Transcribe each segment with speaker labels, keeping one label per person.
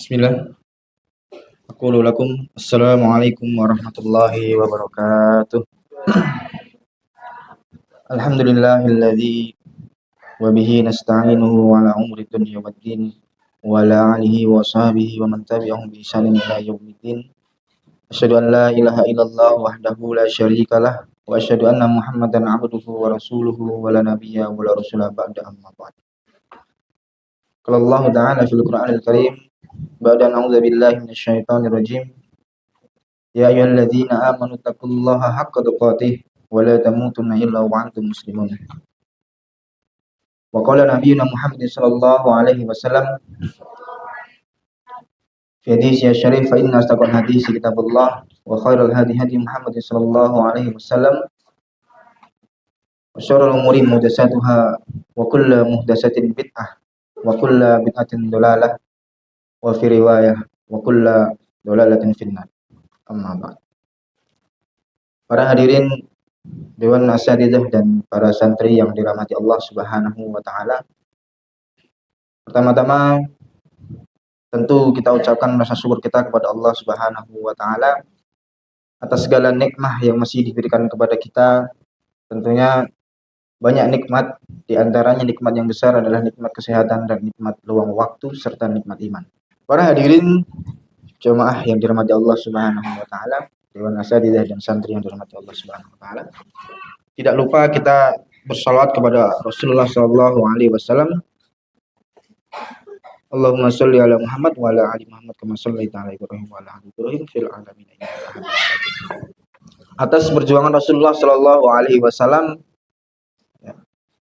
Speaker 1: Bismillah. Aqulu lakum assalamualaikum warahmatullahi wabarakatuh. Alhamdulillahilladzi wa bihi nasta'inuhu ala umuri dunya waddin wa ala alihi wa sahbihi wa man tabi'ahum bi ihsanin ila yaumiddin. Asyhadu an la ilaha illallah wahdahu la syarikalah wa asyhadu anna Muhammadan abduhu wa rasuluhu wa la nabiyya wa la rasula ba'da amma ba'd. Qala Allah ta'ala fil Qur'anil Karim ba'da a'udzu billahi minasyaitonir rajim. Ya ayyuhalladzina amanu taqullaha haqqa tuqatih wa la tamutunna illa wa antum muslimun. Wa qala nabiyyuna Muhammad sallallahu alaihi wasallam fi hadits syarif fa inna astaqal hadits kitabullah wa khairal hadi hadi Muhammad sallallahu alaihi wasallam wa syarrul umuri muhdatsatuha wa kullu muhdatsatin bid'ah wa kullu bid'atin dhalalah wa fi riwayah wa kullu dhalalatin finnar. Amma ba'd. Para hadirin Dewan Asatidzah dan para santri yang dirahmati Allah Subhanahu wa taala. Pertama-tama tentu kita ucapkan rasa syukur kita kepada Allah Subhanahu wa taala atas segala nikmat yang masih diberikan kepada kita. Tentunya banyak nikmat, di antaranya nikmat yang besar adalah nikmat kesehatan dan nikmat luang waktu serta nikmat iman. Para hadirin jemaah yang dirahmati Allah Subhanahu wa taala, Dewan Asatidzah dan santri yang dirahmati Allah Subhanahu wa taala. Tidak lupa kita bersalawat kepada Rasulullah sallallahu alaihi wasallam. Allahumma shalli ala Muhammad wa ala ali Muhammad kama shallaita ala Ibrahim wa ala ali Ibrahim fil alamin innaka Hamidum Majid. Atas perjuangan Rasulullah sallallahu alaihi wasallam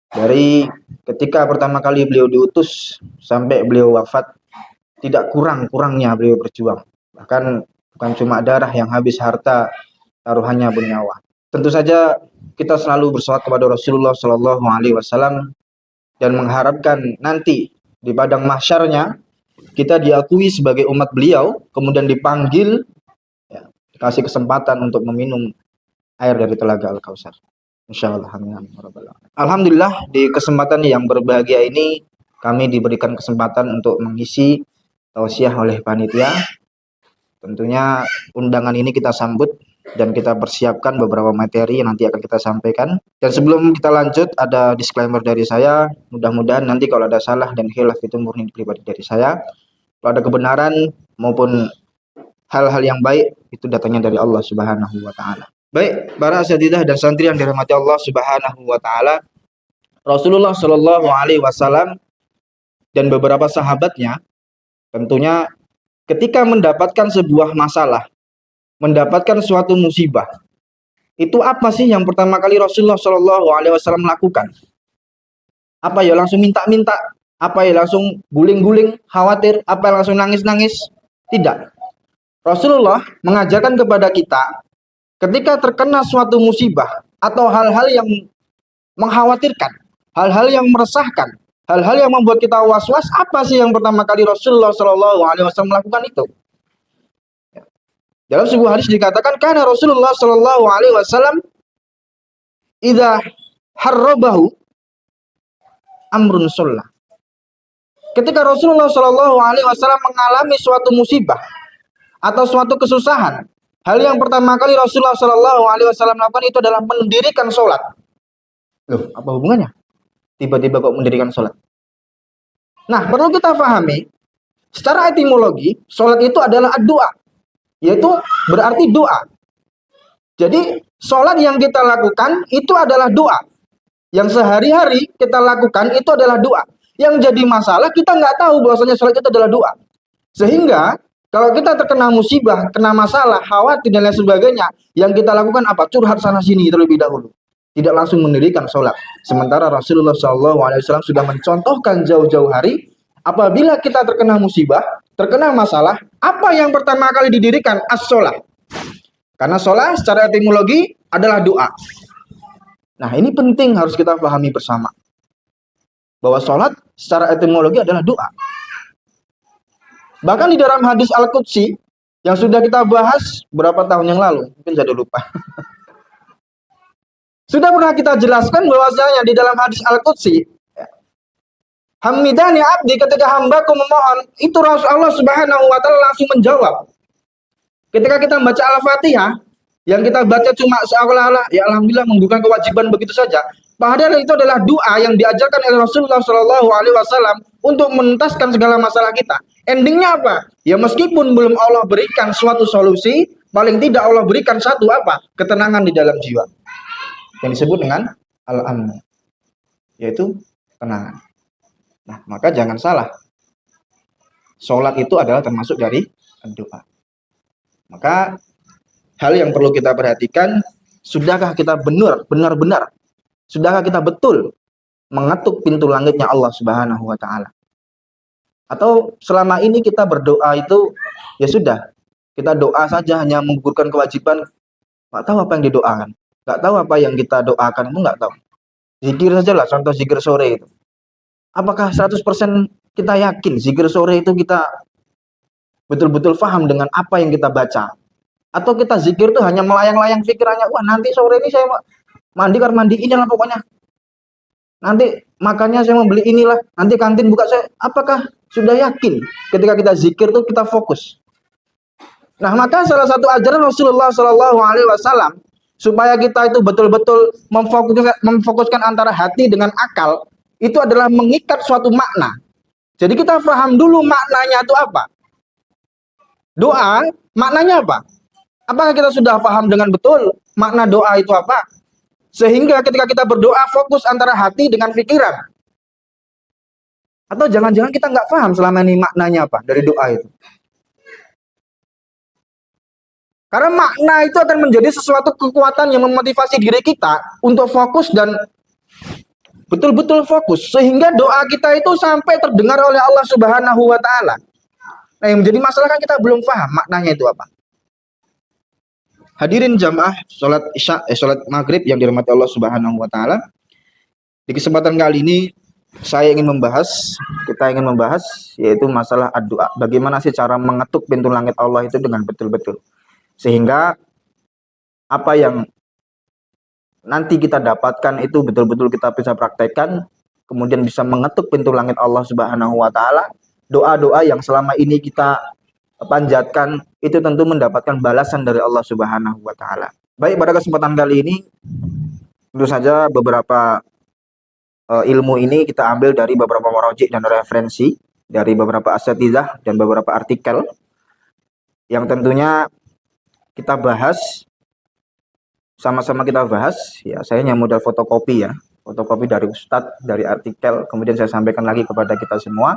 Speaker 1: dari ketika pertama kali beliau diutus sampai beliau wafat, tidak kurang-kurangnya beliau berjuang. Bahkan bukan cuma darah yang habis, harta, taruhannya bernyawa. Tentu saja kita selalu bersolawat kepada Rasulullah Shallallahu Alaihi Wasallam dan mengharapkan nanti di padang mahsyarnya kita diakui sebagai umat beliau, kemudian dipanggil, dikasih kesempatan untuk meminum air dari telaga Al-Kautsar. Insyaallah. Alhamdulillah, di kesempatan yang berbahagia ini kami diberikan kesempatan untuk mengisi tausiah oleh panitia. Tentunya undangan ini kita sambut dan kita persiapkan beberapa materi yang nanti akan kita sampaikan. Dan sebelum kita lanjut, ada disclaimer dari saya. Mudah-mudahan nanti kalau ada salah dan khilaf itu murni pribadi dari saya. Kalau ada kebenaran maupun hal-hal yang baik itu datangnya dari Allah Subhanahu wa taala. Baik, para asatidzah dan santri yang dirahmati Allah Subhanahu wa taala, Rasulullah Shallallahu alaihi wasallam dan beberapa sahabatnya tentunya ketika mendapatkan sebuah masalah, mendapatkan suatu musibah, itu apa sih yang pertama kali Rasulullah Shallallahu alaihi wasallam lakukan? Apa ya langsung minta-minta? Apa ya langsung guling-guling, khawatir? Apa ya langsung nangis-nangis? Tidak. Rasulullah mengajarkan kepada kita ketika terkena suatu musibah atau hal-hal yang mengkhawatirkan, hal-hal yang meresahkan, hal-hal yang membuat kita was-was, apa sih yang pertama kali Rasulullah Shallallahu alaihi wasallam melakukan itu? Dalam sebuah hadis dikatakan, karena Rasulullah Shallallahu alaihi wasallam idza harrabahu amrun sunnah. Ketika Rasulullah Shallallahu alaihi wasallam mengalami suatu musibah atau suatu kesusahan, hal yang pertama kali Rasulullah Shallallahu alaihi wasallam lakukan itu adalah mendirikan sholat. Loh, apa hubungannya? Tiba-tiba kok mendirikan sholat? Nah, perlu kita pahami, secara etimologi, sholat itu adalah doa, yaitu berarti doa. Jadi, sholat yang kita lakukan itu adalah doa. Yang sehari-hari kita lakukan itu adalah doa. Yang jadi masalah, kita nggak tahu bahwasanya sholat itu adalah doa. Sehingga, kalau kita terkena musibah, kena masalah, khawatir dan lain sebagainya, yang kita lakukan apa? Curhat sana-sini terlebih dahulu. Tidak langsung mendirikan sholat. Sementara Rasulullah SAW sudah mencontohkan jauh-jauh hari, apabila kita terkena musibah, terkena masalah, apa yang pertama kali didirikan? As-sholat. Karena sholat secara etimologi adalah doa. Nah, ini penting harus kita pahami bersama. Bahwa sholat secara etimologi adalah doa. Bahkan di dalam hadis Al-Qudsi, yang sudah kita bahas berapa tahun yang lalu, mungkin saya lupa. Sudah pernah kita jelaskan bahwasanya di dalam hadis Al-Qudsi, Hamidani abdi, ketika hambaku memohon, itu Allah Subhanahu wa taala langsung menjawab. Ketika kita baca Al-Fatihah, yang kita baca cuma seolah-olah ya alhamdulillah membuka kewajiban begitu saja. Padahal itu adalah doa yang diajarkan oleh Rasulullah Shallallahu alaihi wasallam untuk menuntaskan segala masalah kita. Endingnya apa? Ya meskipun belum Allah berikan suatu solusi, paling tidak Allah berikan satu apa? Ketenangan di dalam jiwa. Yang disebut dengan al-amn, yaitu ketenangan. Nah, maka jangan salah. Sholat itu adalah termasuk dari doa. Maka hal yang perlu kita perhatikan, sudahkah kita benar-benar, sudahkah kita betul mengetuk pintu langitnya Allah Subhanahu wa taala? Atau selama ini kita berdoa itu ya sudah, kita doa saja hanya menggugurkan kewajiban, nggak tahu apa yang didoakan, nggak tahu apa yang kita doakan itu nggak tahu. Zikir saja lah, contoh zikir sore itu. Apakah 100% kita yakin zikir sore itu kita betul-betul paham dengan apa yang kita baca? Atau kita zikir itu hanya melayang-layang pikirannya, wah nanti sore ini saya mandi kamar mandi inilah pokoknya. Nanti makannya saya mau beli inilah, nanti kantin buka saya. Apakah sudah yakin ketika kita zikir itu kita fokus? Nah, maka salah satu ajaran Rasulullah Shallallahu alaihi wasallam supaya kita itu betul-betul memfokuskan antara hati dengan akal, itu adalah mengikat suatu makna. Jadi kita paham dulu maknanya itu apa. Doa, maknanya apa? Apakah kita sudah paham dengan betul makna doa itu apa? Sehingga ketika kita berdoa fokus antara hati dengan pikiran. Atau jangan-jangan kita nggak paham selama ini maknanya apa dari doa itu. Karena makna itu akan menjadi sesuatu kekuatan yang memotivasi diri kita untuk fokus dan betul-betul fokus. Sehingga doa kita itu sampai terdengar oleh Allah Subhanahu wa taala. Nah, yang menjadi masalah kan kita belum paham maknanya itu apa. Hadirin jamaah sholat sholat maghrib yang dirahmati Allah Subhanahu wa taala. Di kesempatan kali ini kita ingin membahas yaitu masalah doa. Bagaimana sih cara mengetuk pintu langit Allah itu dengan betul-betul. Sehingga apa yang nanti kita dapatkan itu betul-betul kita bisa praktekkan, kemudian bisa mengetuk pintu langit Allah Subhanahu wa taala. Doa-doa yang selama ini kita panjatkan itu tentu mendapatkan balasan dari Allah Subhanahu wa taala. Baik, pada kesempatan kali ini tentu saja beberapa ilmu ini kita ambil dari beberapa marojik dan referensi dari beberapa asatidzah dan beberapa artikel yang tentunya kita bahas sama-sama kita bahas ya. Saya hanya modal fotokopi dari ustadz, dari artikel, kemudian saya sampaikan lagi kepada kita semua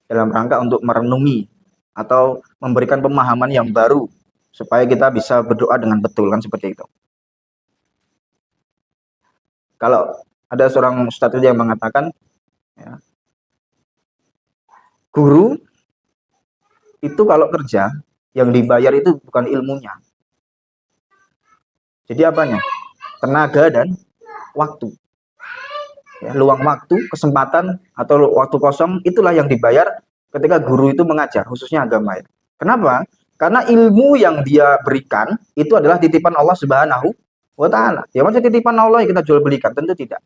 Speaker 1: dalam rangka untuk merenungi atau memberikan pemahaman yang baru supaya kita bisa berdoa dengan betul, kan seperti itu. Kalau ada seorang ustadz yang mengatakan ya, guru itu kalau kerja yang dibayar itu bukan ilmunya, jadi apanya? Tenaga dan waktu. Ya, luang waktu, kesempatan atau waktu kosong itulah yang dibayar ketika guru itu mengajar, khususnya agama ya. Kenapa? Karena ilmu yang dia berikan itu adalah titipan Allah Subhanahu wa taala. Ya maksud titipan Allah yang kita jual belikan? Tentu tidak.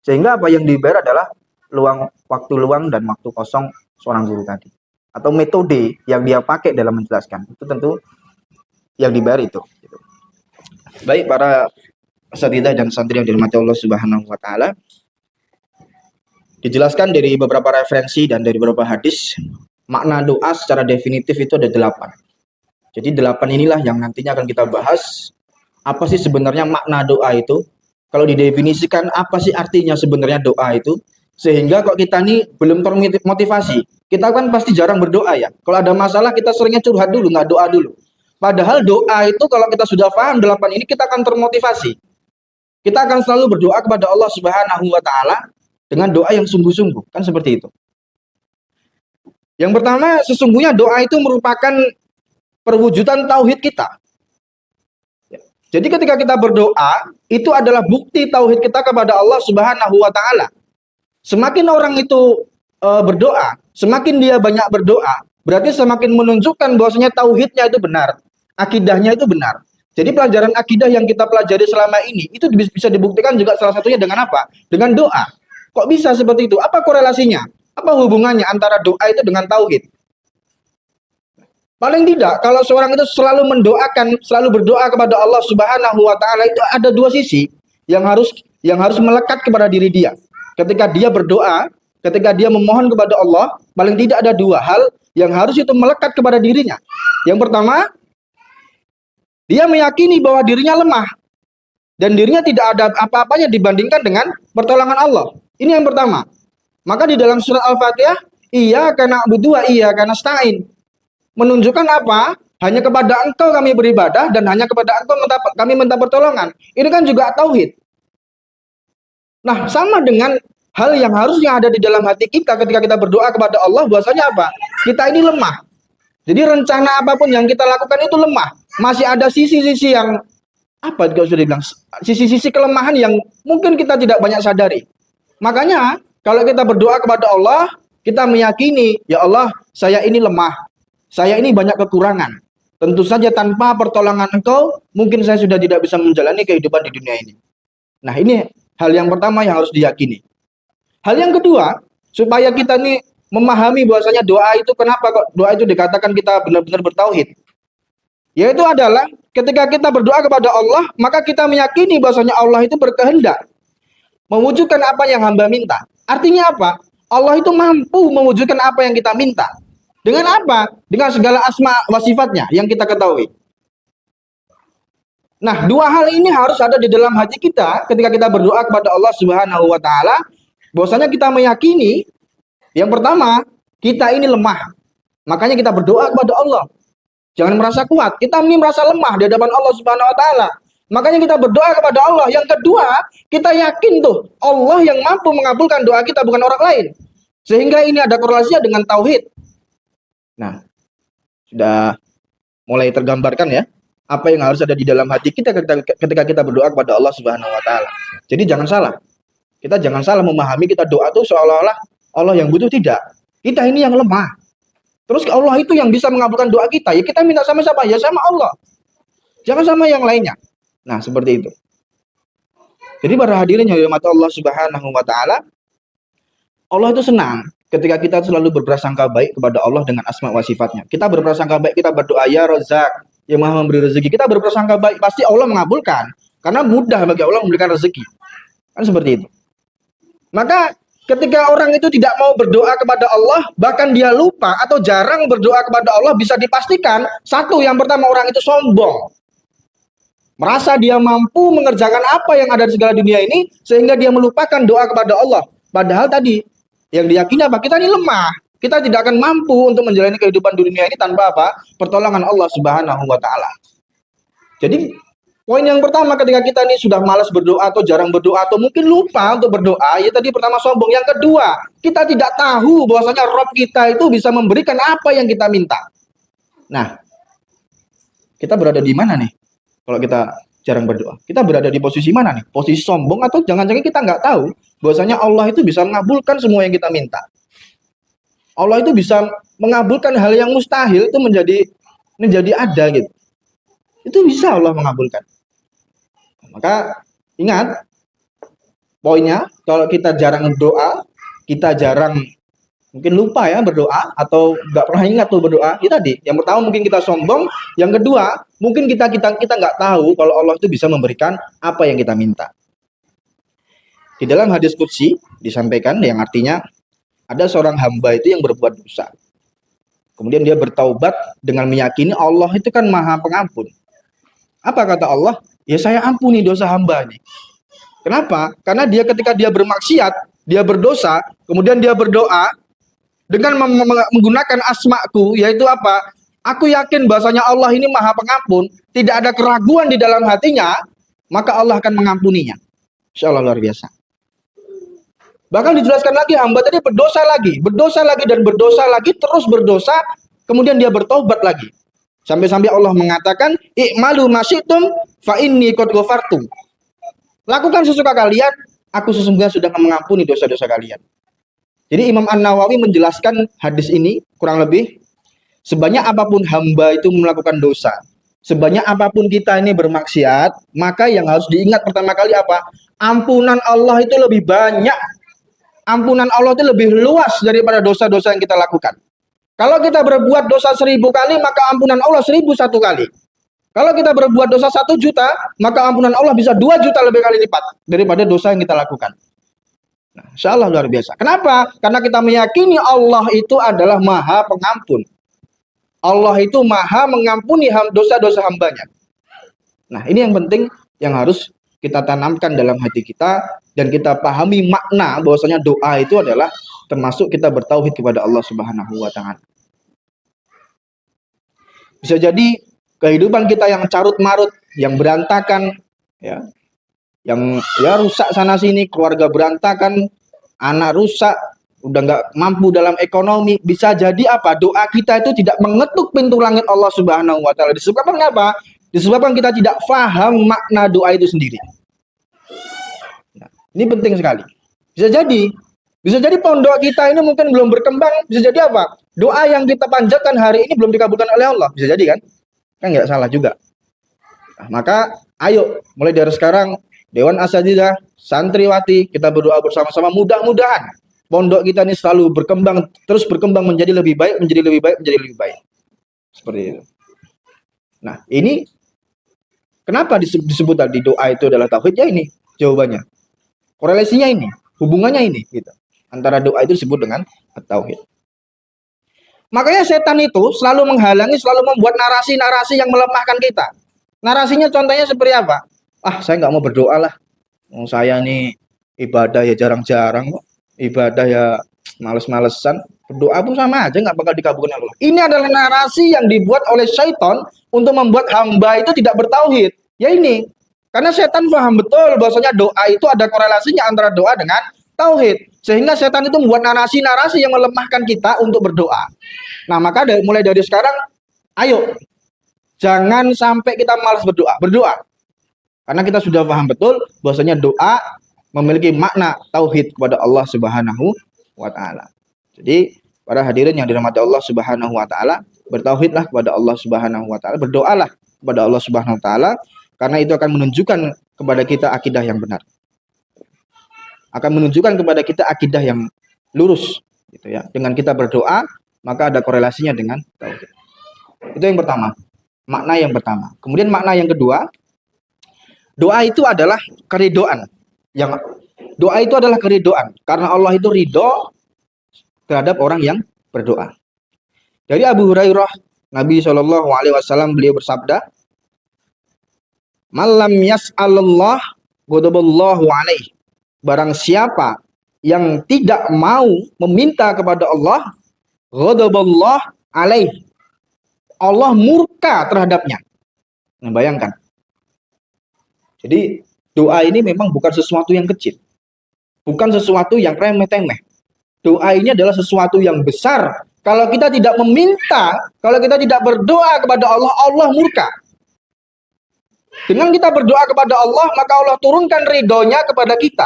Speaker 1: Sehingga apa yang dibayar adalah waktu luang dan waktu kosong seorang guru tadi. Atau metode yang dia pakai dalam menjelaskan. Itu tentu yang dibayar itu. Baik para asatidzah dan santri yang dirahmati Allah Subhanahu wa taala. Dijelaskan dari beberapa referensi dan dari beberapa hadis, makna doa secara definitif itu ada 8. Jadi 8 inilah yang nantinya akan kita bahas. Apa sih sebenarnya makna doa itu? Kalau didefinisikan apa sih artinya sebenarnya doa itu? Sehingga kok kita ini belum termotivasi. Kita kan pasti jarang berdoa ya. Kalau ada masalah kita seringnya curhat dulu, nggak doa dulu. Padahal doa itu kalau kita sudah paham 8 ini kita akan termotivasi. Kita akan selalu berdoa kepada Allah Subhanahu wa taala dengan doa yang sungguh-sungguh, kan seperti itu. Yang pertama, sesungguhnya doa itu merupakan perwujudan tauhid kita. Jadi ketika kita berdoa, itu adalah bukti tauhid kita kepada Allah Subhanahu wa taala. Semakin orang itu berdoa, semakin dia banyak berdoa, berarti semakin menunjukkan bahwasanya tauhidnya itu benar, akidahnya itu benar. Jadi pelajaran akidah yang kita pelajari selama ini itu bisa dibuktikan juga salah satunya dengan apa? Dengan doa. Kok bisa seperti itu? Apa korelasinya? Apa hubungannya antara doa itu dengan tauhid? Paling tidak, kalau seorang itu selalu mendoakan, selalu berdoa kepada Allah Subhanahu wa taala, itu ada dua sisi yang harus melekat kepada diri dia. Ketika dia berdoa, ketika dia memohon kepada Allah, paling tidak ada dua hal yang harus itu melekat kepada dirinya. Yang pertama, dia meyakini bahwa dirinya lemah dan dirinya tidak ada apa-apanya dibandingkan dengan pertolongan Allah. Ini yang pertama. Maka di dalam surat Al-Fatihah, iyyaka na'budu wa iyyaka nasta'in, menunjukkan apa? Hanya kepada Engkau kami beribadah dan hanya kepada Engkau kami minta pertolongan. Ini kan juga tauhid. Nah, sama dengan hal yang harusnya ada di dalam hati kita ketika kita berdoa kepada Allah, bahwasanya apa? Kita ini lemah. Jadi rencana apapun yang kita lakukan itu lemah. Masih ada sisi-sisi yang apa kalau sudah dibilang, sisi-sisi kelemahan yang mungkin kita tidak banyak sadari. Makanya kalau kita berdoa kepada Allah, kita meyakini, ya Allah, saya ini lemah. Saya ini banyak kekurangan. Tentu saja tanpa pertolongan Engkau, mungkin saya sudah tidak bisa menjalani kehidupan di dunia ini. Nah, ini hal yang pertama yang harus diyakini. Hal yang kedua, supaya kita ini memahami bahwasanya doa itu, kenapa kok doa itu dikatakan kita benar-benar bertauhid. Yaitu adalah ketika kita berdoa kepada Allah, maka kita meyakini bahwasanya Allah itu berkehendak mewujudkan apa yang hamba minta. Artinya apa? Allah itu mampu mewujudkan apa yang kita minta. Dengan apa? Dengan segala asma wa sifatnya yang kita ketahui. Nah, dua hal ini harus ada di dalam hati kita ketika kita berdoa kepada Allah Subhanahu wa taala, bahwasanya kita meyakini yang pertama, kita ini lemah. Makanya kita berdoa kepada Allah. Jangan merasa kuat. Kita ini merasa lemah di hadapan Allah Subhanahu wa taala. Makanya kita berdoa kepada Allah. Yang kedua, kita yakin tuh Allah yang mampu mengabulkan doa kita, bukan orang lain. Sehingga ini ada korelasinya dengan tauhid. Nah, sudah mulai tergambarkan ya apa yang harus ada di dalam hati kita ketika kita berdoa kepada Allah Subhanahu wa taala. Jadi jangan salah. Kita jangan salah memahami kita doa tuh seolah-olah Allah yang butuh, tidak. Kita ini yang lemah. Terus Allah itu yang bisa mengabulkan doa kita. Ya kita minta sama siapa? Ya sama Allah. Jangan sama yang lainnya. Nah, seperti itu. Jadi para hadirin yang dirahmati Allah Subhanahu wa taala, Allah itu senang ketika kita selalu berprasangka baik kepada Allah dengan asma wa sifatnya. Kita berprasangka baik, kita berdoa, ya Razzaq, yang Maha memberi rezeki. Kita berprasangka baik, pasti Allah mengabulkan. Karena mudah bagi Allah memberikan rezeki. Kan seperti itu. Maka ketika orang itu tidak mau berdoa kepada Allah, bahkan dia lupa atau jarang berdoa kepada Allah, bisa dipastikan satu, yang pertama, orang itu sombong. Merasa dia mampu mengerjakan apa yang ada di segala dunia ini, sehingga dia melupakan doa kepada Allah. Padahal tadi, yang diyakini apa? Kita ini lemah. Kita tidak akan mampu untuk menjalani kehidupan dunia ini tanpa apa? Pertolongan Allah Subhanahu wa taala. Jadi, poin yang pertama ketika kita ini sudah malas berdoa atau jarang berdoa atau mungkin lupa untuk berdoa, ya tadi pertama sombong. Yang kedua, kita tidak tahu bahwasanya Rob kita itu bisa memberikan apa yang kita minta. Nah, kita berada di mana nih? Kalau kita jarang berdoa, kita berada di posisi mana nih? Posisi sombong atau jangan-jangan kita nggak tahu bahwasanya Allah itu bisa mengabulkan semua yang kita minta. Allah itu bisa mengabulkan hal yang mustahil itu menjadi ada gitu. Itu bisa Allah mengabulkan. Maka ingat poinnya, kalau kita jarang berdoa, kita jarang mungkin lupa ya berdoa atau nggak pernah ingat tuh berdoa. Itu tadi. Yang pertama mungkin kita sombong, yang kedua mungkin kita nggak tahu kalau Allah itu bisa memberikan apa yang kita minta. Di dalam hadis qudsi disampaikan yang artinya ada seorang hamba itu yang berbuat dosa. Kemudian dia bertaubat dengan meyakini Allah itu kan Maha Pengampun. Apa kata Allah? Ya saya ampuni dosa hamba ini. Kenapa? Karena dia ketika dia bermaksiat, dia berdosa, kemudian dia berdoa dengan menggunakan asmaku, yaitu apa? Aku yakin bahasanya Allah ini Maha Pengampun, tidak ada keraguan di dalam hatinya, maka Allah akan mengampuninya. Insya Allah luar biasa. Bahkan dijelaskan lagi, hamba tadi berdosa lagi, dan berdosa lagi, terus berdosa, kemudian dia bertobat lagi. Sampai-sampai Allah mengatakan, i'malu masyitum fa inni qad ghafartu. Lakukan sesuka kalian, aku sesungguhnya sudah mengampuni dosa-dosa kalian. Jadi Imam An-Nawawi menjelaskan hadis ini kurang lebih, sebanyak apapun hamba itu melakukan dosa, sebanyak apapun kita ini bermaksiat, maka yang harus diingat pertama kali apa? Ampunan Allah itu lebih banyak ampunan Allah itu lebih luas daripada dosa-dosa yang kita lakukan. Kalau kita berbuat dosa 1000 kali, maka ampunan Allah 1001 kali. Kalau kita berbuat dosa 1 juta, maka ampunan Allah bisa 2 juta lebih kali lipat daripada dosa yang kita lakukan. Nah, insya Allah luar biasa. Kenapa? Karena kita meyakini Allah itu adalah Maha Pengampun. Allah itu Maha mengampuni dosa-dosa hambanya. Nah, ini yang penting yang harus kita tanamkan dalam hati kita dan kita pahami makna bahwasanya doa itu adalah termasuk kita bertauhid kepada Allah Subhanahu wa taala. Bisa jadi kehidupan kita yang carut marut, yang berantakan, ya, yang rusak sana sini, keluarga berantakan, anak rusak, udah nggak mampu dalam ekonomi, bisa jadi apa? Doa kita itu tidak mengetuk pintu langit Allah Subhanahu wa taala. Disebabkan apa? Disebabkan kita tidak paham makna doa itu sendiri. Nah, ini penting sekali. Bisa jadi pondok kita ini mungkin belum berkembang. Bisa jadi apa? Doa yang kita panjatkan hari ini belum dikabulkan oleh Allah. Bisa jadi kan? Kan nggak salah juga. Nah, maka ayo mulai dari sekarang Dewan Asatidzah, santriwati, kita berdoa bersama-sama. Mudah-mudahan pondok kita ini selalu berkembang, terus berkembang menjadi lebih baik, menjadi lebih baik, menjadi lebih baik. Seperti itu. Nah, ini kenapa disebut tadi doa itu adalah tauhid? Ya ini jawabannya. Korelasinya ini, hubungannya ini gitu. Antara doa itu disebut dengan tauhid. Makanya setan itu selalu menghalangi, selalu membuat narasi-narasi yang melemahkan kita. Narasinya contohnya seperti apa? Ah, saya nggak mau berdoa lah. Saya nih ibadah ya jarang-jarang kok. Ibadah ya males-malesan. Berdoa pun sama aja nggak bakal dikabulkan Allah. Ini adalah narasi yang dibuat oleh syaitan untuk membuat hamba itu tidak bertauhid. Ya ini, karena setan paham betul bahwasanya doa itu ada korelasinya antara doa dengan tauhid. Sehingga setan itu membuat narasi-narasi yang melemahkan kita untuk berdoa. Nah, maka mulai dari sekarang, ayo, jangan sampai kita malas berdoa. Berdoa. Karena kita sudah paham betul bahwasanya doa memiliki makna tauhid kepada Allah Subhanahu wa taala. Jadi, para hadirin yang dirahmati Allah Subhanahu wa taala, bertauhidlah kepada Allah Subhanahu wa taala, berdoalah kepada Allah Subhanahu wa taala karena itu akan menunjukkan kepada kita akidah yang benar. Akan menunjukkan kepada kita akidah yang lurus gitu ya. Dengan kita berdoa, maka ada korelasinya dengan tauhid. Itu yang pertama. Makna yang pertama. Kemudian makna yang kedua, doa itu adalah keridhaan. Doa itu adalah keridhaan karena Allah itu ridho terhadap orang yang berdoa. Dari Abu Hurairah, Nabi Shallallahu alaihi wasallam beliau bersabda, "Malam yas'alullah ghadaballahu alaihi." Barang siapa yang tidak mau meminta kepada Allah, ghadaballah alaihi. Allah murka terhadapnya. Nah, bayangkan. Jadi doa ini memang bukan sesuatu yang kecil. Bukan sesuatu yang remeh-temeh. Doa ini adalah sesuatu yang besar. Kalau kita tidak meminta, kalau kita tidak berdoa kepada Allah, Allah murka. Dengan kita berdoa kepada Allah, maka Allah turunkan ridhonya kepada kita.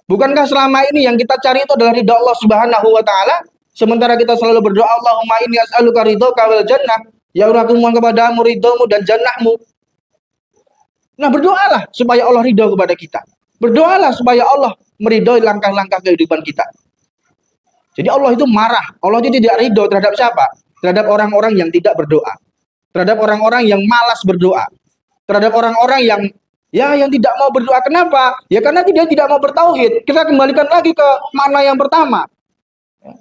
Speaker 1: Bukankah selama ini yang kita cari itu adalah ridho Allah Subhanahu wa taala? Sementara kita selalu berdoa, Allahumma inni as'aluka ridhoka wal jannah. Ya Allah, aku mohon kepadamu ridhomu dan jannahmu. Nah, berdoalah supaya Allah ridho kepada kita. Berdoalah supaya Allah meridhoi langkah-langkah kehidupan kita. Jadi Allah itu marah. Allah itu tidak ridho terhadap siapa? Terhadap orang-orang yang tidak berdoa. Terhadap orang-orang yang malas berdoa. Terhadap orang-orang yang tidak mau berdoa. Kenapa? Ya karena dia tidak mau bertauhid. Kita kembalikan lagi ke makna yang pertama.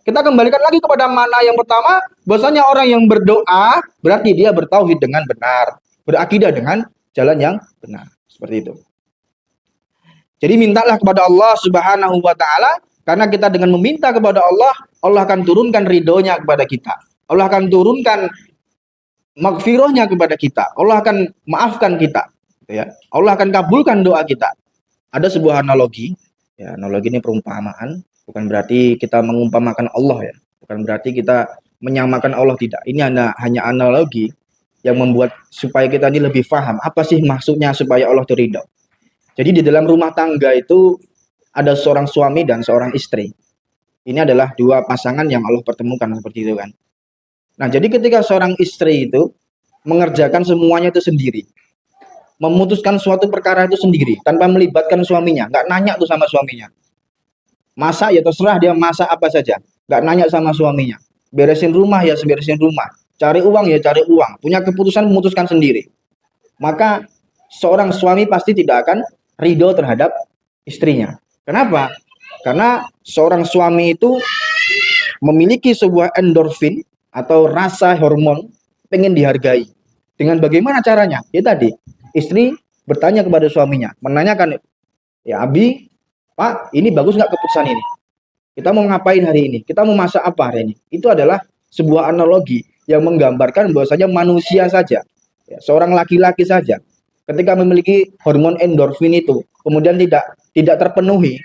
Speaker 1: Kita kembalikan lagi kepada makna yang pertama, bahwasanya orang yang berdoa berarti dia bertauhid dengan benar, berakidah dengan jalan yang benar. Seperti itu. Jadi mintalah kepada Allah Subhanahu wa taala, karena kita dengan meminta kepada Allah, Allah akan turunkan ridhonya kepada kita. Allah akan turunkan maghfirahnya kepada kita. Allah akan maafkan kita. Ya. Allah akan kabulkan doa kita. Ada sebuah analogi. Ya, analogi ini perumpamaan. Bukan berarti kita mengumpamakan Allah ya. Bukan berarti kita menyamakan Allah, tidak. Ini hanya analogi yang membuat supaya kita ini lebih paham apa sih maksudnya supaya Allah ridho. Jadi di dalam rumah tangga itu ada seorang suami dan seorang istri. Ini adalah dua pasangan yang Allah pertemukan seperti itu kan. Nah, jadi ketika seorang istri itu mengerjakan semuanya itu sendiri, memutuskan suatu perkara itu sendiri tanpa melibatkan suaminya, nggak nanya tuh sama suaminya. Masak ya terserah dia masak apa saja. Nggak nanya sama suaminya. Beresin rumah ya beresin rumah. Cari uang ya cari uang. Punya keputusan memutuskan sendiri. Maka seorang suami pasti tidak akan ridho terhadap istrinya. Kenapa? Karena seorang suami itu memiliki sebuah endorfin atau rasa hormon pengen dihargai. Dengan bagaimana caranya? Ya tadi, istri bertanya kepada suaminya, menanyakan, ya Abi, Pak, ini bagus nggak keputusan ini? Kita mau ngapain hari ini? Kita mau masak apa hari ini? Itu adalah sebuah analogi yang menggambarkan bahwasanya manusia saja, ya, seorang laki-laki saja, ketika memiliki hormon endorfin itu, kemudian tidak terpenuhi.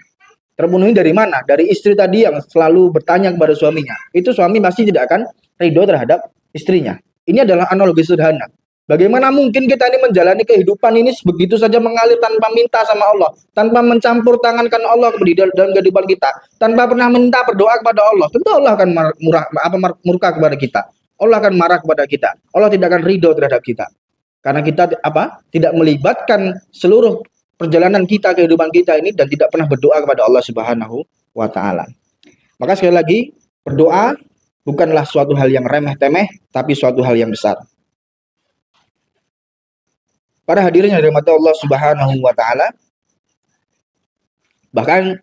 Speaker 1: Terpenuhi dari mana? Dari istri tadi yang selalu bertanya kepada suaminya. Itu suami pasti tidak akan ridho terhadap istrinya. Ini adalah analogi sederhana. Bagaimana mungkin kita ini menjalani kehidupan ini begitu saja mengalir tanpa minta sama Allah, tanpa mencampur tangankan Allah di dalam kehidupan kita, tanpa pernah minta berdoa kepada Allah. Tentu Allah akan murka kepada kita. Allah akan marah kepada kita. Allah tidak akan ridho terhadap kita. Karena kita tidak melibatkan seluruh perjalanan kita, kehidupan kita ini, dan tidak pernah berdoa kepada Allah Subhanahu wa taala. Maka sekali lagi, berdoa bukanlah suatu hal yang remeh-temeh, tapi suatu hal yang besar. Para hadirin yang dirahmati Allah Subhanahu wa taala, bahkan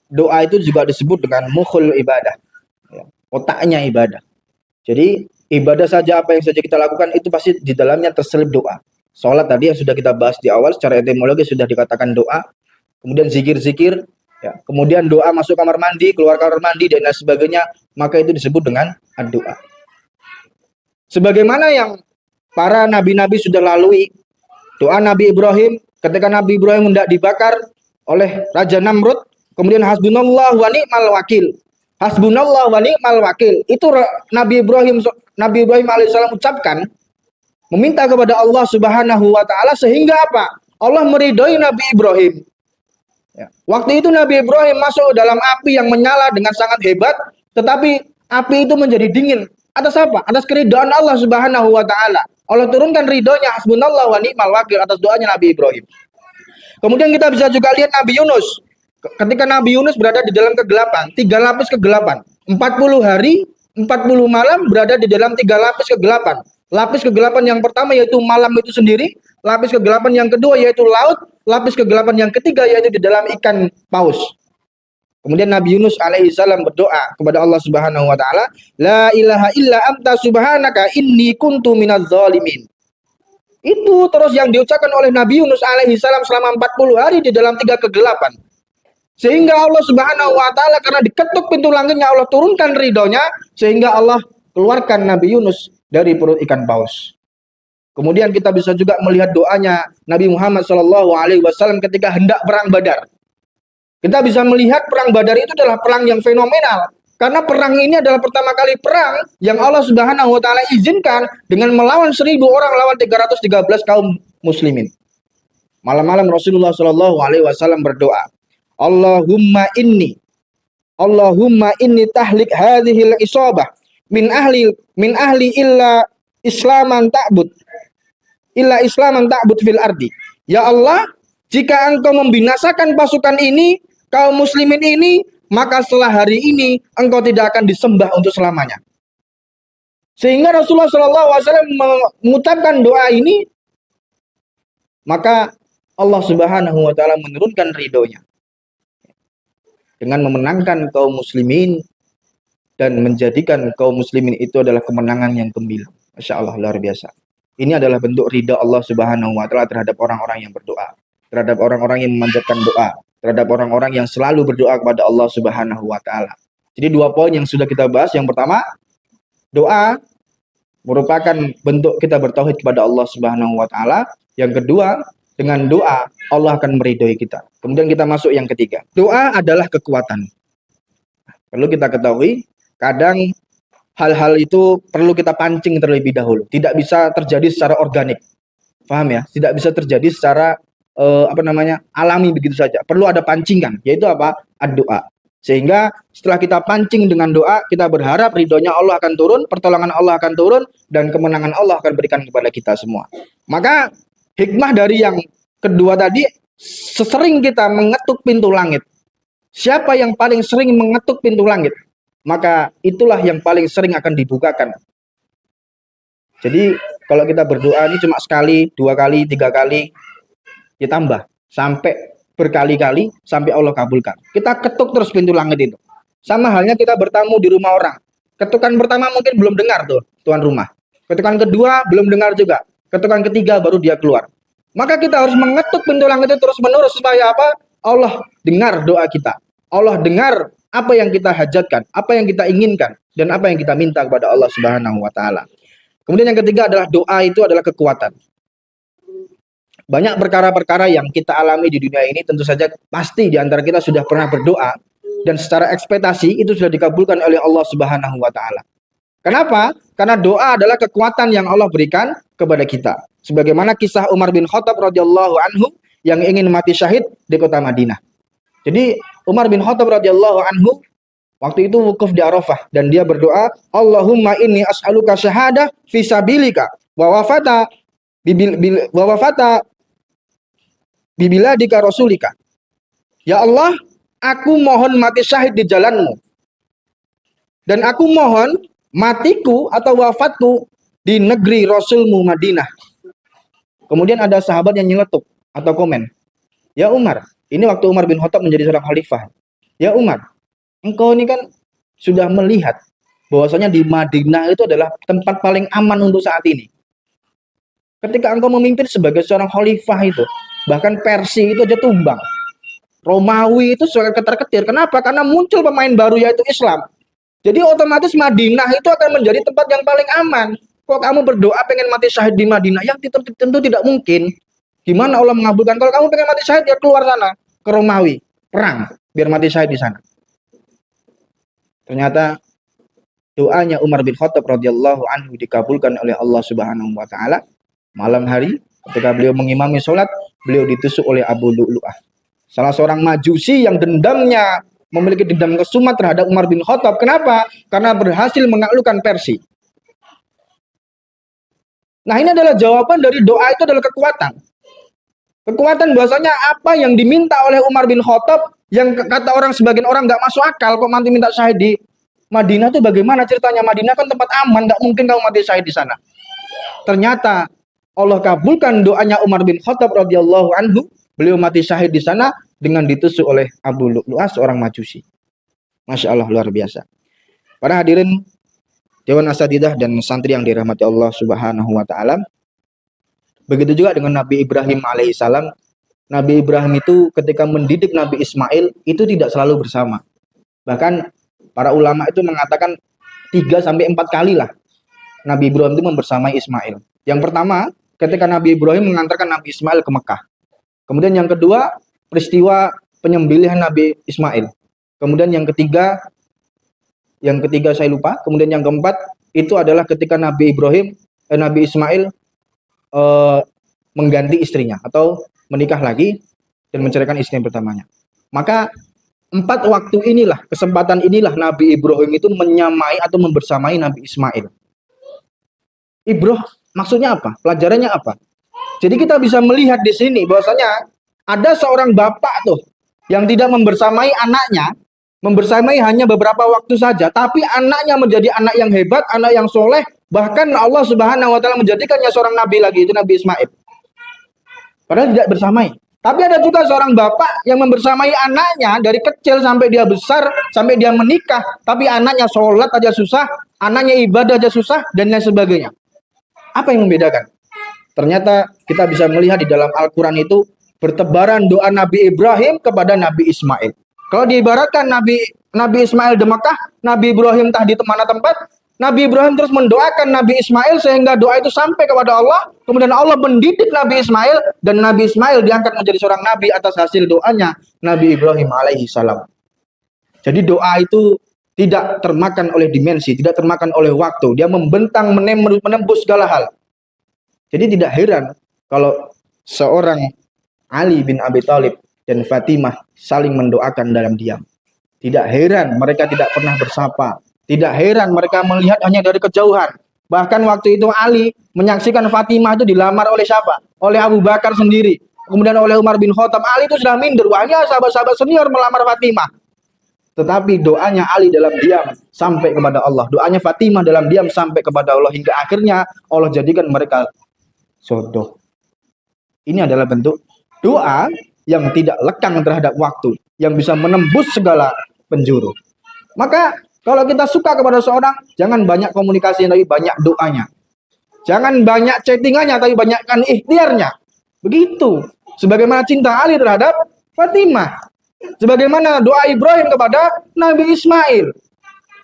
Speaker 1: doa itu juga disebut dengan mukhul ibadah, ya, otaknya ibadah. Jadi ibadah saja, apa yang saja kita lakukan itu pasti di dalamnya terselip doa. Sholat tadi yang sudah kita bahas di awal secara etimologi sudah dikatakan doa. Kemudian zikir-zikir, ya. Kemudian doa masuk kamar mandi, keluar kamar mandi, dan lain sebagainya, maka itu disebut dengan doa. Sebagaimana yang para nabi-nabi sudah lalui, doa Nabi Ibrahim ketika Nabi Ibrahim hendak dibakar oleh Raja Namrud, kemudian hasbunallah wa ni'mal wakil. Hasbunallah wa ni'mal wakil. Itu Nabi Ibrahim alaihissalam ucapkan, meminta kepada Allah Subhanahu wa taala, sehingga apa? Allah meridhoi Nabi Ibrahim. Ya. Waktu itu Nabi Ibrahim masuk dalam api yang menyala dengan sangat hebat, tetapi api itu menjadi dingin. Atas apa? Atas keridhaan Allah Subhanahu wa taala. Allah turunkan ridhonya, hasbunallah wa ni'mal wakil, atas doanya Nabi Ibrahim. Kemudian kita bisa juga lihat Nabi Yunus. Ketika Nabi Yunus berada di dalam kegelapan, 3 lapis kegelapan. 40 hari, 40 malam berada di dalam 3 lapis kegelapan. Lapis kegelapan yang pertama yaitu malam itu sendiri, lapis kegelapan yang kedua yaitu laut, lapis kegelapan yang ketiga yaitu di dalam ikan paus. Kemudian Nabi Yunus alaihissalam berdoa kepada Allah Subhanahu wa taala, la ilaha illa anta subhanaka inni kuntu minaz zalimin. Itu terus yang diucapkan oleh Nabi Yunus alaihissalam selama 40 hari di dalam 3 kegelapan. Sehingga Allah Subhanahu wa taala, karena diketuk pintu langitnya, Allah turunkan ridhonya, sehingga Allah keluarkan Nabi Yunus dari perut ikan paus. Kemudian kita bisa juga melihat doanya Nabi Muhammad SAW ketika hendak perang Badar. Kita bisa melihat perang Badar itu adalah perang yang fenomenal. Karena perang ini adalah pertama kali perang yang Allah Subhanahu wa taala izinkan dengan melawan 1000 orang lawan 313 kaum muslimin. Malam-malam Rasulullah SAW berdoa, Allahumma inni tahlik hadhil isabah min ahli illa islaman ta'bud fil ardi. Ya Allah, jika engkau membinasakan pasukan ini, kaum muslimin ini, maka setelah hari ini engkau tidak akan disembah untuk selamanya. Sehingga Rasulullah SAW mengucapkan doa ini, maka Allah Subhanahu wa taala menurunkan ridhonya dengan memenangkan kaum muslimin dan menjadikan kaum muslimin itu adalah kemenangan yang gemilang. Masya Allah, luar biasa. Ini adalah bentuk ridha Allah Subhanahu wa taala terhadap orang-orang yang berdoa, terhadap orang-orang yang memanjatkan doa, terhadap orang-orang yang selalu berdoa kepada Allah Subhanahu wa taala. Jadi 2 poin yang sudah kita bahas. Yang pertama, doa merupakan bentuk kita bertauhid kepada Allah Subhanahu wa taala. Yang kedua, dengan doa Allah akan meridhoi kita. Kemudian kita masuk yang ketiga. Doa adalah kekuatan. Perlu kita ketahui, kadang hal-hal itu perlu kita pancing terlebih dahulu. Tidak bisa terjadi secara organik. Paham ya? Tidak bisa terjadi secara alami begitu saja. Perlu ada pancingan, yaitu apa? Doa. Sehingga setelah kita pancing dengan doa, kita berharap ridhonya Allah akan turun, pertolongan Allah akan turun, dan kemenangan Allah akan berikan kepada kita semua. Maka hikmah dari yang kedua tadi, sesering kita mengetuk pintu langit, Siapa yang paling sering mengetuk pintu langit, maka itulah yang paling sering akan dibukakan. Jadi kalau kita berdoa ini cuma sekali, 2 kali, 3 kali, ditambah sampai berkali-kali sampai Allah kabulkan. Kita ketuk terus pintu langit itu. Sama halnya kita bertamu di rumah orang. Ketukan pertama mungkin belum dengar tuh tuan rumah. Ketukan kedua belum dengar juga. Ketukan ketiga baru dia keluar. Maka kita harus mengetuk pintu langit itu terus-menerus supaya apa? Allah dengar doa kita. Allah dengar apa yang kita hajatkan, apa yang kita inginkan, dan apa yang kita minta kepada Allah Subhanahu wa taala. Kemudian yang ketiga adalah doa itu adalah kekuatan. Banyak perkara-perkara yang kita alami di dunia ini tentu saja pasti di antara kita sudah pernah berdoa dan secara ekspektasi itu sudah dikabulkan oleh Allah Subhanahu wa taala. Kenapa? Karena doa adalah kekuatan yang Allah berikan kepada kita. Sebagaimana kisah Umar bin Khattab radhiyallahu anhu yang ingin mati syahid di kota Madinah. Jadi Umar bin Khattab radhiyallahu anhu waktu itu wukuf di Arafah dan dia berdoa, Allahumma inni as'aluka syahadah fi sabilika wa wafata bibiladika rasulika. Ya Allah, aku mohon mati syahid di jalanmu. Dan aku mohon matiku atau wafatku di negeri Rasulmu Madinah. Kemudian ada sahabat yang nyeletuk atau komen. Ya Umar, ini waktu Umar bin Khattab menjadi seorang khalifah. Ya Umar, engkau ini kan sudah melihat bahwasanya di Madinah itu adalah tempat paling aman untuk saat ini. Ketika engkau memimpin sebagai seorang khalifah itu, bahkan Persia itu aja tumbang. Romawi itu sudah ketar-ketir. Kenapa? Karena muncul pemain baru yaitu Islam. Jadi otomatis Madinah itu akan menjadi tempat yang paling aman. Kalau kamu berdoa pengen mati syahid di Madinah, yang tentu tidak mungkin. Gimana Allah mengabulkan? Kalau kamu pengen mati syahid, ya keluar sana ke Romawi, perang, biar mati syahid di sana. Ternyata doanya Umar bin Khattab radhiyallahu anhu dikabulkan oleh Allah Subhanahu wa taala. Malam hari ketika beliau mengimami sholat, beliau ditusuk oleh Abu Lu'lu'ah, salah seorang majusi yang dendamnya memiliki dendam kesumat terhadap Umar bin Khattab. Kenapa? Karena berhasil menaklukkan Persia. Nah, ini adalah jawaban dari doa itu adalah kekuatan. Kekuatan bahwasanya apa yang diminta oleh Umar bin Khattab yang kata orang sebagian orang nggak masuk akal, kok mati minta syahid di Madinah itu bagaimana ceritanya? Madinah kan tempat aman, nggak mungkin kamu mati syahid di sana. Ternyata Allah kabulkan doanya Umar bin Khattab radhiyallahu anhu. Beliau mati syahid di sana dengan ditusuk oleh Abu Lu'lu'ah, seorang majusi. Masya Allah, luar biasa. Para hadirin Dewan Asatidah dan santri yang dirahmati Allah Subhanahu wa taala. Begitu juga dengan Nabi Ibrahim alaihissalam. Nabi Ibrahim itu ketika mendidik Nabi Ismail itu tidak selalu bersama. Bahkan para ulama itu mengatakan 3 sampai 4 kali lah Nabi Ibrahim itu membersamai Ismail. Yang pertama, ketika Nabi Ibrahim mengantarkan Nabi Ismail ke Mekah. Kemudian yang kedua, peristiwa penyembelihan Nabi Ismail. Kemudian yang ketiga saya lupa. Kemudian yang keempat itu adalah ketika Nabi Ismail mengganti istrinya atau menikah lagi dan menceraikan istri yang pertamanya. Maka 4 waktu inilah, kesempatan inilah Nabi Ibrahim itu menyamai atau membersamai Nabi Ismail. Maksudnya apa? Pelajarannya apa? Jadi kita bisa melihat di sini bahwasanya ada seorang bapak tuh yang tidak membersamai anaknya, membersamai hanya beberapa waktu saja, tapi anaknya menjadi anak yang hebat, anak yang soleh, bahkan Allah Subhanahu wa taala menjadikannya seorang nabi lagi, itu Nabi Ismail. Padahal tidak bersamai. Tapi ada juga seorang bapak yang membersamai anaknya dari kecil sampai dia besar, sampai dia menikah, tapi anaknya sholat aja susah, anaknya ibadah aja susah, dan lain sebagainya. Apa yang membedakan? Ternyata kita bisa melihat di dalam Al-Quran itu bertebaran doa Nabi Ibrahim kepada Nabi Ismail. Kalau diibaratkan Nabi Ismail di Mekah, Nabi Ibrahim entah di mana tempat, Nabi Ibrahim terus mendoakan Nabi Ismail sehingga doa itu sampai kepada Allah. Kemudian Allah mendidik Nabi Ismail dan Nabi Ismail diangkat menjadi seorang nabi atas hasil doanya Nabi Ibrahim alaihi salam. Jadi doa itu tidak termakan oleh dimensi, tidak termakan oleh waktu. Dia membentang, menembus segala hal. Jadi tidak heran kalau seorang Ali bin Abi Thalib dan Fatimah saling mendoakan dalam diam. Tidak heran mereka tidak pernah bersapa. Tidak heran mereka melihat hanya dari kejauhan. Bahkan waktu itu Ali menyaksikan Fatimah itu dilamar oleh siapa? Oleh Abu Bakar sendiri. Kemudian oleh Umar bin Khattab. Ali itu sudah minder. Wah, ini sahabat-sahabat senior melamar Fatimah. Tetapi doanya Ali dalam diam sampai kepada Allah. Doanya Fatimah dalam diam sampai kepada Allah. Hingga akhirnya Allah jadikan mereka jodoh. Ini adalah bentuk doa yang tidak lekang terhadap waktu. Yang bisa menembus segala penjuru. Maka kalau kita suka kepada seorang, jangan banyak komunikasi tapi banyak doanya. Jangan banyak chattingannya tapi banyakkan ikhtiarnya. Begitu. Sebagaimana cinta Ali terhadap Fatimah. Sebagaimana doa Ibrahim kepada Nabi Ismail.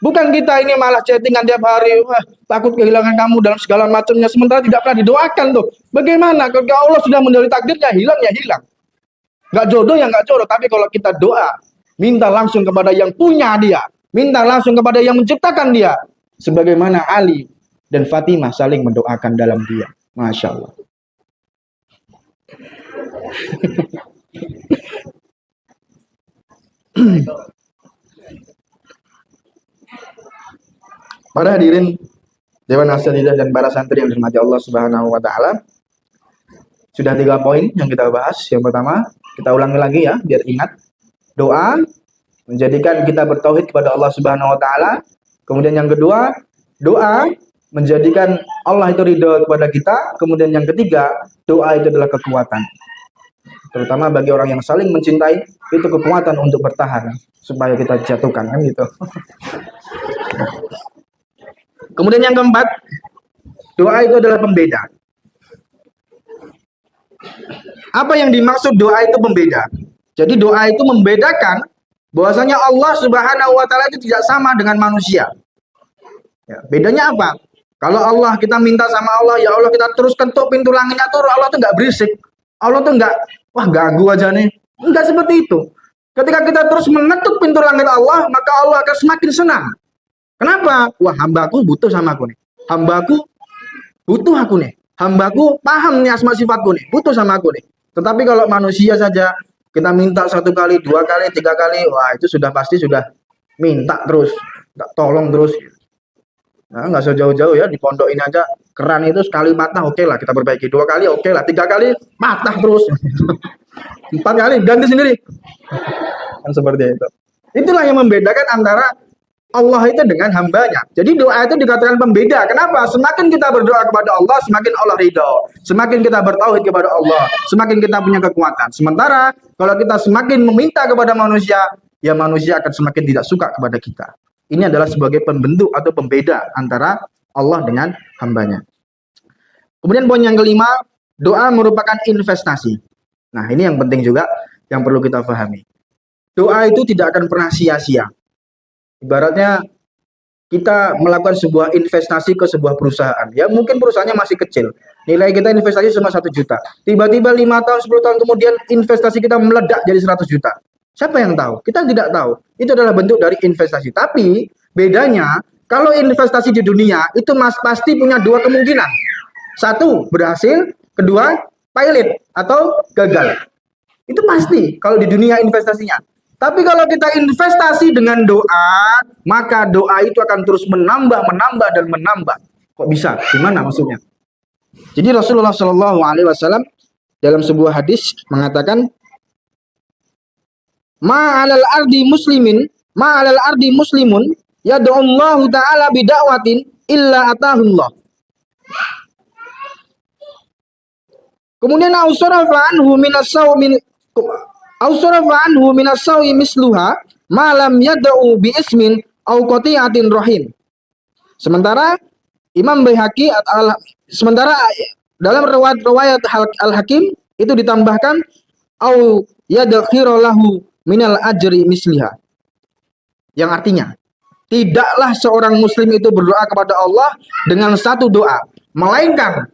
Speaker 1: Bukan kita ini malah chattingan tiap hari, wah, takut kehilangan kamu dalam segala macamnya, sementara tidak pernah didoakan tuh. Bagaimana kalau Allah sudah menjadi takdirnya, hilang ya hilang. Nggak jodoh ya nggak jodoh, tapi kalau kita doa, minta langsung kepada yang punya dia, minta langsung kepada yang menciptakan dia. Sebagaimana Ali dan Fatimah saling mendoakan dalam dia. Masya Allah. Para hadirin Dewan Asatidzah dan para santri yang dirahmati Allah Subhanahu wa taala. Sudah 3 poin yang kita bahas. Yang pertama, kita ulangi lagi ya biar ingat. Doa menjadikan kita bertauhid kepada Allah Subhanahu wa taala. Kemudian yang kedua, doa menjadikan Allah itu ridho kepada kita. Kemudian yang ketiga, doa itu adalah kekuatan. Terutama bagi orang yang saling mencintai, itu kekuatan untuk bertahan supaya kita jatuhkan kan gitu. Kemudian yang keempat, doa itu adalah pembeda. Apa yang dimaksud doa itu pembeda? Jadi doa itu membedakan bahwasanya Allah Subhanahu wa taala itu tidak sama dengan manusia. Ya, bedanya apa? Kalau Allah kita minta sama Allah, ya Allah kita terus ketuk pintu langitnya turun, Allah tuh nggak berisik. Allah tuh nggak, wah ganggu aja nih. Enggak seperti itu. Ketika kita terus mengetuk pintu langit Allah, maka Allah akan semakin senang. Kenapa? Wah, hambaku butuh sama aku nih. Hambaku butuh aku nih. Hambaku paham nih asma sifatku nih. Butuh sama aku nih. Tetapi kalau manusia saja, kita minta 1 kali, 2 kali, 3 kali, wah itu sudah pasti sudah minta terus. Tolong terus. Nah, nggak usah jauh-jauh ya, di pondok ini aja keran itu sekali patah, oke lah kita perbaiki. 2 kali, oke lah. 3 kali patah terus. 4 kali ganti sendiri. Kan seperti itu. Itulah yang membedakan antara Allah itu dengan hambanya. Jadi doa itu dikatakan pembeda. Kenapa? Semakin kita berdoa kepada Allah, semakin Allah ridho. Semakin kita bertauhid kepada Allah, semakin kita punya kekuatan. Sementara kalau kita semakin meminta kepada manusia, ya manusia akan semakin tidak suka kepada kita. Ini adalah sebagai pembentuk atau pembeda antara Allah dengan hambanya. Kemudian poin yang kelima, doa merupakan investasi. Nah, ini yang penting juga yang perlu kita pahami. Doa itu tidak akan pernah sia-sia. Ibaratnya kita melakukan sebuah investasi ke sebuah perusahaan. Ya mungkin perusahaannya masih kecil. Nilai kita investasi cuma 1 juta. Tiba-tiba 5 tahun, 10 tahun kemudian investasi kita meledak jadi 100 juta. Siapa yang tahu? Kita tidak tahu. Itu adalah bentuk dari investasi. Tapi bedanya kalau investasi di dunia itu pasti punya 2 kemungkinan. 1, berhasil. 2, pilot atau gagal. Itu pasti kalau di dunia investasinya. Tapi kalau kita investasi dengan doa, maka doa itu akan terus menambah dan menambah. Kok bisa? Gimana maksudnya? Jadi Rasulullah Shallallahu Alaihi Wasallam dalam sebuah hadis mengatakan, ma'alal ardi muslimun yad'ullahu ta'ala bida'watin illa atahullah. Kemudian ausarafa anhu minasawi misluha malam yad'u bi ismin au qati'atin rahim. Sementara Imam Baihaqi sementara dalam riwayat Al-Hakim itu ditambahkan au yadkhiru lahu minal ajri misliha. Yang artinya tidaklah seorang muslim itu berdoa kepada Allah dengan 1 doa, melainkan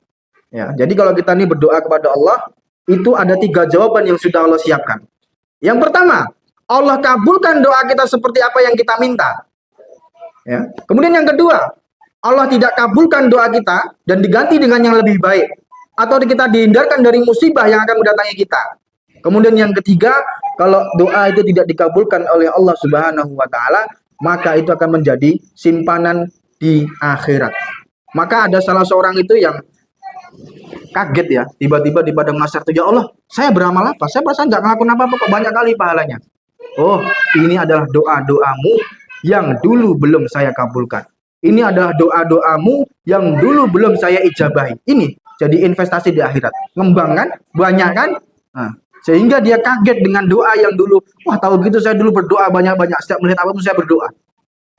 Speaker 1: ya, jadi kalau kita ini berdoa kepada Allah itu ada 3 jawaban yang sudah Allah siapkan. Yang pertama, Allah kabulkan doa kita seperti apa yang kita minta. Ya. Kemudian yang kedua, Allah tidak kabulkan doa kita dan diganti dengan yang lebih baik. Atau kita dihindarkan dari musibah yang akan mendatangi kita. Kemudian yang ketiga, kalau doa itu tidak dikabulkan oleh Allah Subhanahu wa taala, maka itu akan menjadi simpanan di akhirat. Maka ada salah seorang itu yang kaget ya, tiba-tiba di padang mahsyar itu, ya Allah, saya beramal apa? Saya perasaan nggak ngelakuin apa-apa kok banyak kali pahalanya. Oh, ini adalah doa-doamu yang dulu belum saya kabulkan. Ini adalah doa-doamu yang dulu belum saya ijabahi. Ini jadi investasi di akhirat. Ngembang kan? Banyak kan? Nah, sehingga dia kaget dengan doa yang dulu. Wah, tahu gitu saya dulu berdoa banyak-banyak. Setiap melihat apapun saya berdoa.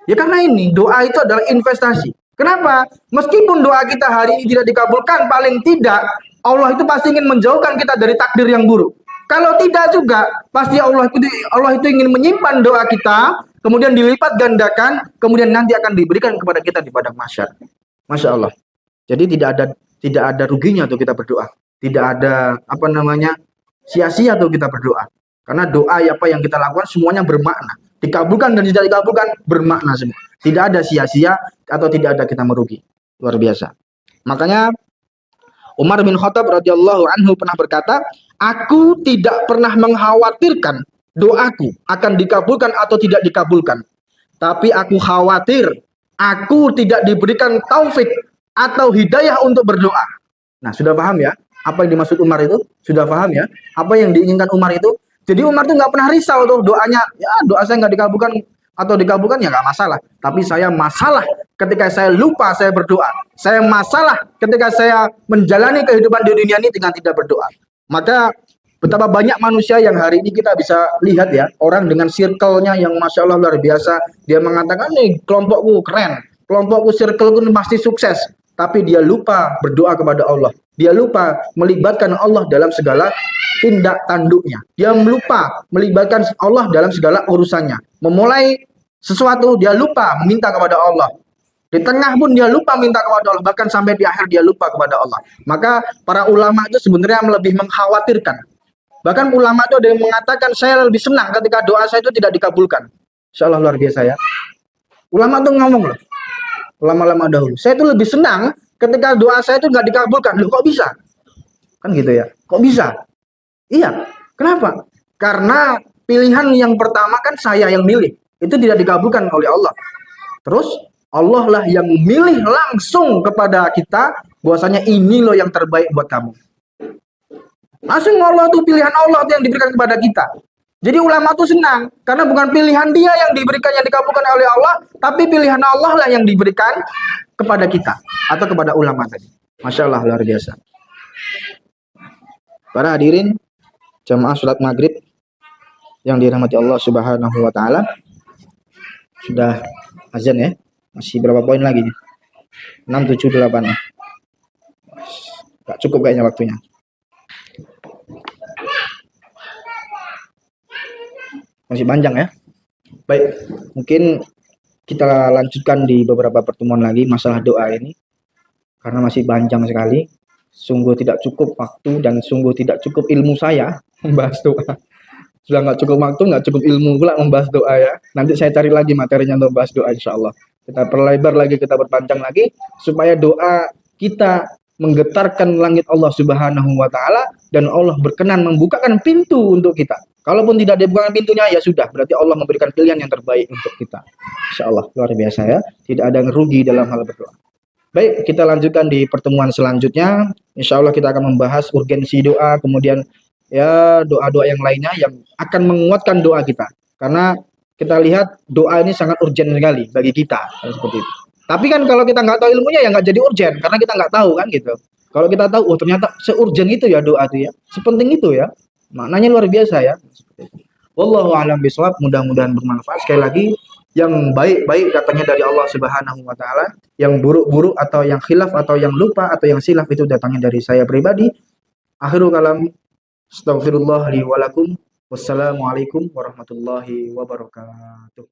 Speaker 1: Ya karena ini, doa itu adalah investasi. Kenapa? Meskipun doa kita hari ini tidak dikabulkan, paling tidak Allah itu pasti ingin menjauhkan kita dari takdir yang buruk. Kalau tidak juga, pasti Allah itu ingin menyimpan doa kita, kemudian dilipat gandakan, kemudian nanti akan diberikan kepada kita di padang mahsyar. Masya Allah. Jadi tidak ada ruginya tuh kita berdoa. Tidak ada apa namanya sia-sia tuh kita berdoa. Karena doa apa yang kita lakukan semuanya bermakna. Dikabulkan dan tidak dikabulkan bermakna semua. Tidak ada sia-sia atau tidak ada kita merugi. Luar biasa. Makanya Umar bin Khattab radhiyallahu anhu pernah berkata, aku tidak pernah mengkhawatirkan doaku akan dikabulkan atau tidak dikabulkan. Tapi aku khawatir aku tidak diberikan taufik atau hidayah untuk berdoa. Nah, sudah paham ya? Apa yang dimaksud Umar itu? Sudah paham ya? Apa yang diinginkan Umar itu? Jadi Umar tuh nggak pernah risau tuh doanya. Ya, doa saya nggak dikabulkan atau dikabulkan ya nggak masalah. Tapi saya masalah ketika saya lupa saya berdoa. Saya masalah ketika saya menjalani kehidupan di dunia ini dengan tidak berdoa. Maka betapa banyak manusia yang hari ini kita bisa lihat ya, orang dengan circle-nya yang Masya Allah luar biasa. Dia mengatakan, nih kelompokku keren, kelompokku circleku pasti sukses. Tapi dia lupa berdoa kepada Allah. Dia lupa melibatkan Allah dalam segala tindak tanduknya. Dia lupa melibatkan Allah dalam segala urusannya. Memulai sesuatu, dia lupa meminta kepada Allah. Di tengah pun dia lupa minta kepada Allah. Bahkan sampai di akhir dia lupa kepada Allah. Maka para ulama itu sebenarnya lebih mengkhawatirkan. Bahkan ulama itu ada yang mengatakan saya lebih senang ketika doa saya itu tidak dikabulkan. Insya Allah luar biasa ya. Ulama itu ngomong loh. Ulama-ulama dahulu. Saya itu lebih senang ketika doa saya itu nggak dikabulkan. Loh kok bisa? Kan gitu ya. Kok bisa? Iya. Kenapa? Karena pilihan yang pertama kan saya yang milih. Itu tidak dikabulkan oleh Allah. Terus Allah lah yang memilih langsung kepada kita bahwasanya ini loh yang terbaik buat kamu. Langsung Allah tuh pilihan Allah tuh yang diberikan kepada kita. Jadi ulama tuh senang karena bukan pilihan dia yang diberikan yang dikabulkan oleh Allah, tapi pilihan Allah lah yang diberikan kepada kita atau kepada ulama tadi. Masya Allah luar biasa. Para hadirin jamaah sholat maghrib yang dirahmati Allah Subhanahu Wa Taala, sudah azan ya. Masih berapa poin lagi nih? 6, 7, 8 ya. Gak cukup kayaknya waktunya. Masih panjang ya. Baik, mungkin kita lanjutkan di beberapa pertemuan lagi masalah doa ini. Karena masih panjang sekali. Sungguh tidak cukup waktu dan sungguh tidak cukup ilmu saya membahas doa. Sudah nggak cukup waktu, nggak cukup ilmu pula membahas doa ya. Nanti saya cari lagi materinya untuk membahas doa insya Allah. Kita perlebar lagi, kita berpanjang lagi. Supaya doa kita menggetarkan langit Allah Subhanahu Wa Taala. Dan Allah berkenan membukakan pintu untuk kita. Kalaupun tidak dibukakan pintunya, ya sudah. Berarti Allah memberikan pilihan yang terbaik untuk kita. Insya Allah, luar biasa ya. Tidak ada yang rugi dalam hal berdoa. Baik, kita lanjutkan di pertemuan selanjutnya. Insya Allah kita akan membahas urgensi doa, kemudian ya doa-doa yang lainnya yang akan menguatkan doa kita. Karena kita lihat doa ini sangat urgen sekali bagi kita. Seperti itu. Tapi kan kalau kita nggak tahu ilmunya ya nggak jadi urgen. Karena kita nggak tahu kan gitu. Kalau kita tahu, oh ternyata seurgen itu ya doa itu ya. Sepenting itu ya. Maknanya luar biasa ya. Wallahu a'lam bishawab, mudah-mudahan bermanfaat. Sekali lagi, yang baik-baik datangnya dari Allah Subhanahu Wa Taala, yang buruk-buruk atau yang khilaf atau yang lupa atau yang silaf itu datangnya dari saya pribadi. Akhirul kalam, astaghfirullah li wa lakum. Wassalamualaikum warahmatullahi wabarakatuh.